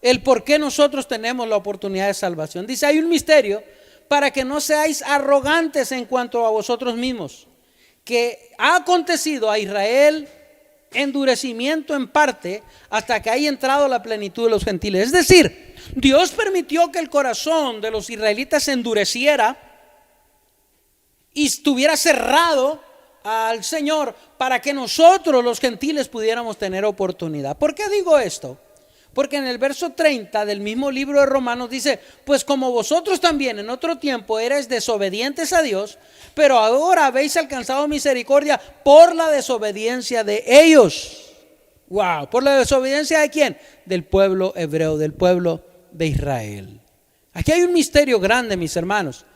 el por qué nosotros tenemos la oportunidad de salvación. Dice: hay un misterio, para que no seáis arrogantes en cuanto a vosotros mismos, que ha acontecido a Israel endurecimiento en parte hasta que haya entrado la plenitud de los gentiles. Es decir, Dios permitió que el corazón de los israelitas se endureciera y estuviera cerrado al Señor para que nosotros los gentiles pudiéramos tener oportunidad. ¿Por qué digo esto? Porque en el verso 30 del mismo libro de Romanos dice: pues como vosotros también en otro tiempo erais desobedientes a Dios, pero ahora habéis alcanzado misericordia por la desobediencia de ellos. Wow, ¿por la desobediencia de quién? Del pueblo hebreo, del pueblo de Israel. Aquí hay un misterio grande, mis hermanos.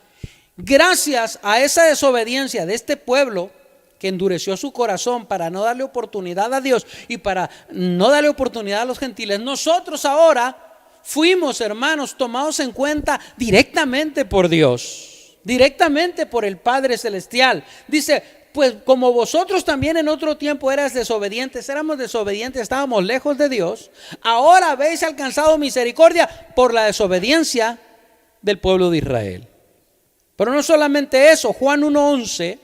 Gracias a esa desobediencia de este pueblo que endureció su corazón para no darle oportunidad a Dios y para no darle oportunidad a los gentiles, nosotros ahora fuimos, hermanos, tomados en cuenta directamente por Dios, directamente por el Padre Celestial. Dice: pues como vosotros también en otro tiempo eras desobedientes, éramos desobedientes, estábamos lejos de Dios, ahora habéis alcanzado misericordia por la desobediencia del pueblo de Israel. Pero no solamente eso, Juan 1:11,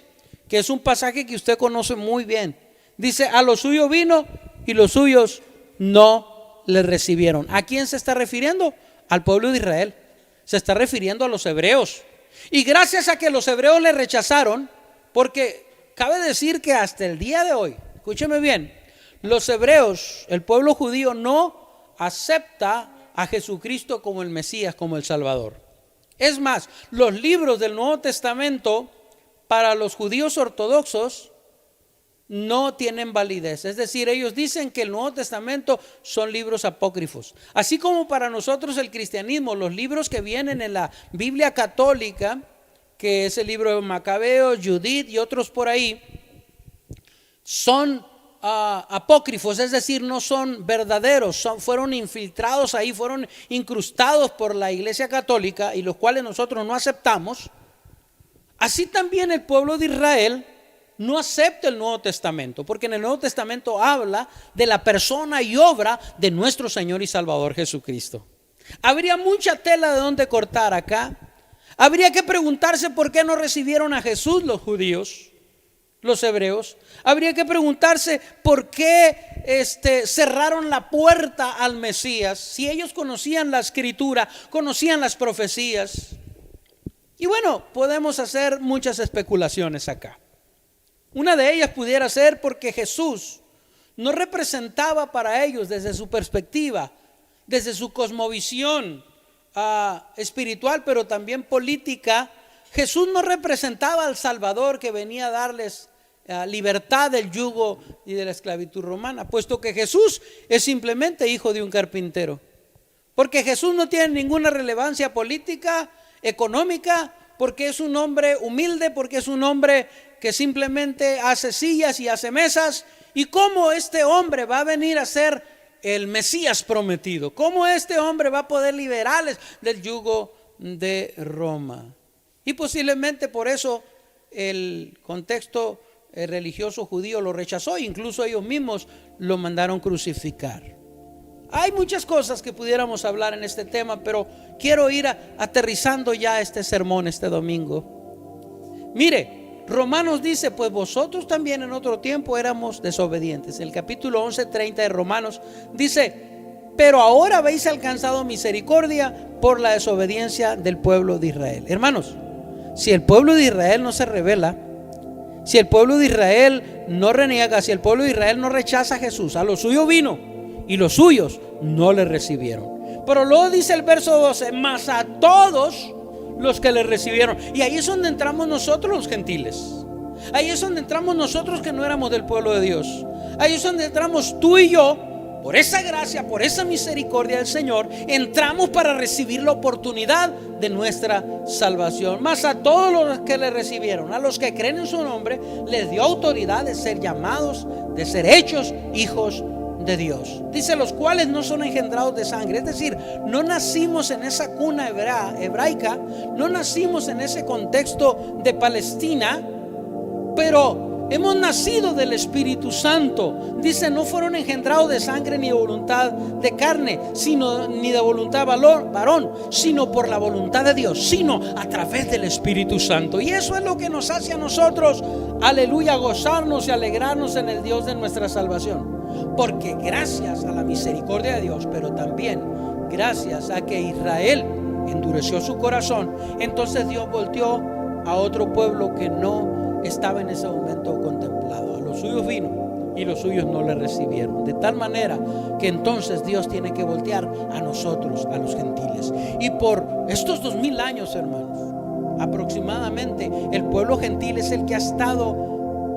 que es un pasaje que usted conoce muy bien, dice: a lo suyo vino y los suyos no le recibieron. ¿A quién se está refiriendo? Al pueblo de Israel. Se está refiriendo a los hebreos. Y gracias a que los hebreos le rechazaron, porque cabe decir que hasta el día de hoy, escúcheme bien, los hebreos, el pueblo judío, no acepta a Jesucristo como el Mesías, como el Salvador. Es más, los libros del Nuevo Testamento para los judíos ortodoxos no tienen validez. Es decir, ellos dicen que el Nuevo Testamento son libros apócrifos. Así como para nosotros el cristianismo, los libros que vienen en la Biblia católica, que es el libro de Macabeos, Judith y otros por ahí, son apócrifos, es decir, no son verdaderos, fueron infiltrados ahí, fueron incrustados por la Iglesia Católica y los cuales nosotros no aceptamos. Así también el pueblo de Israel no acepta el Nuevo Testamento, porque en el Nuevo Testamento habla de la persona y obra de nuestro Señor y Salvador Jesucristo. Habría mucha tela de donde cortar acá. Habría que preguntarse por qué no recibieron a Jesús los judíos, los hebreos. Habría que preguntarse por qué cerraron la puerta al Mesías, si ellos conocían la Escritura, conocían las profecías. Y bueno, podemos hacer muchas especulaciones acá. Una de ellas pudiera ser porque Jesús no representaba para ellos desde su perspectiva desde su cosmovisión espiritual, pero también política, Jesús no representaba al Salvador que venía a darles libertad del yugo y de la esclavitud romana, puesto que Jesús es simplemente hijo de un carpintero. Porque Jesús no tiene ninguna relevancia política, económica, porque es un hombre humilde, porque es un hombre que simplemente hace sillas y hace mesas. ¿Y cómo este hombre va a venir a ser el Mesías prometido? ¿Cómo este hombre va a poder liberarles del yugo de Roma? Y posiblemente por eso el contexto religioso judío lo rechazó, incluso ellos mismos lo mandaron crucificar. Hay muchas cosas que pudiéramos hablar en este tema, pero quiero ir aterrizando ya este sermón este domingo. Mire, Romanos dice: pues vosotros también en otro tiempo éramos desobedientes. El capítulo 11:30 de Romanos dice: pero ahora habéis alcanzado misericordia por la desobediencia del pueblo de Israel. Hermanos, si el pueblo de Israel no se rebela, si el pueblo de Israel no reniega, si el pueblo de Israel no rechaza a Jesús, a lo suyo vino y los suyos no le recibieron. Pero luego dice el verso 12: mas a todos los que le recibieron. Y ahí es donde entramos nosotros los gentiles. Ahí es donde entramos nosotros que no éramos del pueblo de Dios. Ahí es donde entramos tú y yo. Por esa gracia, por esa misericordia del Señor, entramos para recibir la oportunidad de nuestra salvación. Mas a todos los que le recibieron, a los que creen en su nombre, les dio autoridad de ser llamados, de ser hechos hijos de Dios. Dice: los cuales no son engendrados de sangre. Es decir, no nacimos en esa cuna hebraica, no nacimos en ese contexto de Palestina, pero hemos nacido del Espíritu Santo. Dice: no fueron engendrados de sangre ni de voluntad de carne, sino ni de voluntad varón, sino por la voluntad de Dios, sino a través del Espíritu Santo. Y eso es lo que nos hace a nosotros, aleluya, gozarnos y alegrarnos en el Dios de nuestra salvación. Porque gracias a la misericordia de Dios, pero también gracias a que Israel endureció su corazón, entonces Dios volteó a otro pueblo que no estaba en ese momento contemplado. A los suyos vino y los suyos no le recibieron. De tal manera que entonces Dios tiene que voltear a nosotros, a los gentiles. Y por estos 2000 años, hermanos, aproximadamente, el pueblo gentil es el que ha estado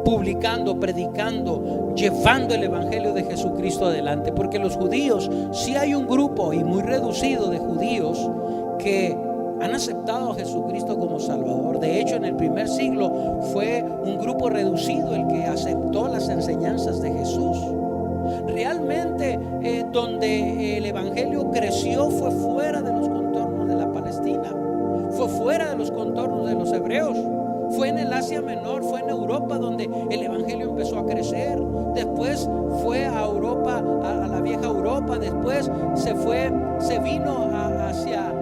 publicando, predicando, llevando el evangelio de Jesucristo adelante. Porque los judíos, sí hay un grupo y muy reducido de judíos que han aceptado a Jesucristo como Salvador. De hecho, en el primer siglo fue un grupo reducido el que aceptó las enseñanzas de Jesús. Realmente donde el evangelio creció fue fuera de los contornos de la Palestina, fue fuera de los contornos de los hebreos, fue en el Asia Menor, fue en Europa donde el evangelio empezó a crecer. Después fue a Europa, a la vieja Europa. Después se vino hacia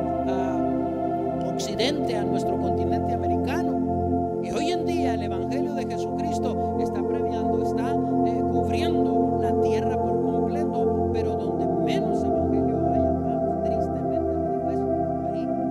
Occidente, a nuestro continente americano. Y hoy en día el evangelio de Jesucristo está premiando, está cubriendo la tierra por completo. Pero donde menos evangelio hay, hermanos, tristemente lo digo, es ahí en la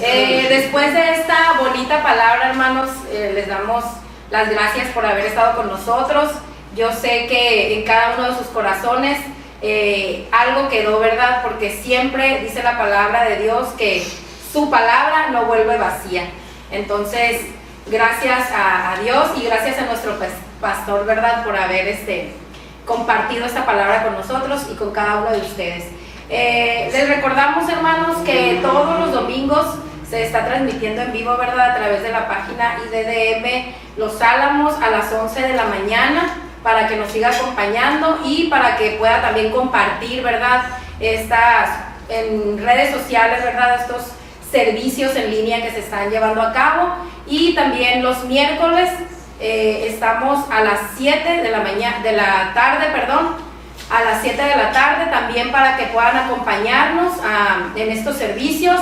Después de esta bonita palabra, hermanos, les damos las gracias por haber estado con nosotros. Yo sé que en cada uno de sus corazones algo quedó, ¿verdad? Porque siempre dice la palabra de Dios que su palabra no vuelve vacía. Entonces, gracias a Dios y gracias a nuestro pastor, ¿verdad? Por haber compartido esta palabra con nosotros y con cada uno de ustedes. Les recordamos, hermanos, que todos los domingos se está transmitiendo en vivo, ¿verdad? A través de la página IDDM Los Álamos a las 11 de la mañana, para que nos siga acompañando y para que pueda también compartir, ¿verdad? En redes sociales, ¿verdad? Estos servicios en línea que se están llevando a cabo. Y también los miércoles estamos a las 7 de la tarde, a las 7 de la tarde, también para que puedan acompañarnos en estos servicios,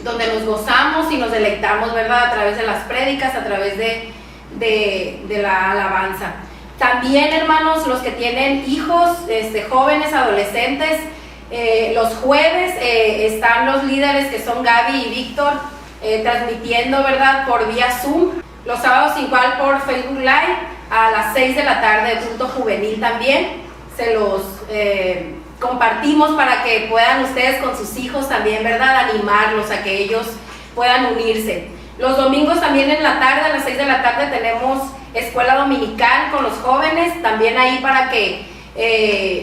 donde nos gozamos y nos deleitamos, ¿verdad? A través de las prédicas, a través de la alabanza. También, hermanos, los que tienen hijos, jóvenes, adolescentes, los jueves están los líderes que son Gaby y Víctor transmitiendo, ¿verdad? Por vía Zoom. Los sábados igual por Facebook Live a las 6 de la tarde, punto juvenil también. Se los compartimos para que puedan ustedes con sus hijos también, ¿verdad? Animarlos a que ellos puedan unirse. Los domingos también en la tarde, a las 6 de la tarde, tenemos escuela dominical con los jóvenes, también ahí para que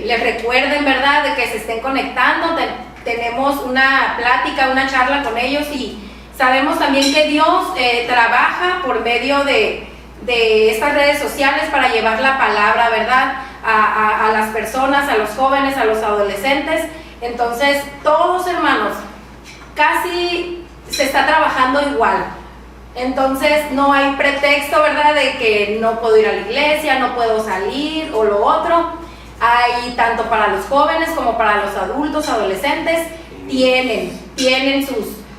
les recuerden, ¿verdad?, de que se estén conectando. Tenemos una plática, una charla con ellos y sabemos también que Dios trabaja por medio de estas redes sociales para llevar la palabra, ¿verdad?, a las personas, a los jóvenes, a los adolescentes. Entonces, todos, hermanos, casi se está trabajando igual. Entonces no hay pretexto, ¿verdad?, de que no puedo ir a la iglesia, no puedo salir o lo otro. Hay tanto para los jóvenes como para los adultos, adolescentes, tienen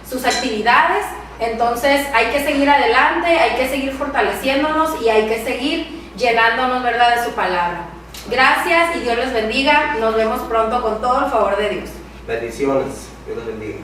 sus actividades. Entonces hay que seguir adelante, hay que seguir fortaleciéndonos y hay que seguir llenándonos, ¿verdad?, de su palabra. Gracias y Dios les bendiga. Nos vemos pronto con todo el favor de Dios. Bendiciones. Dios les bendiga.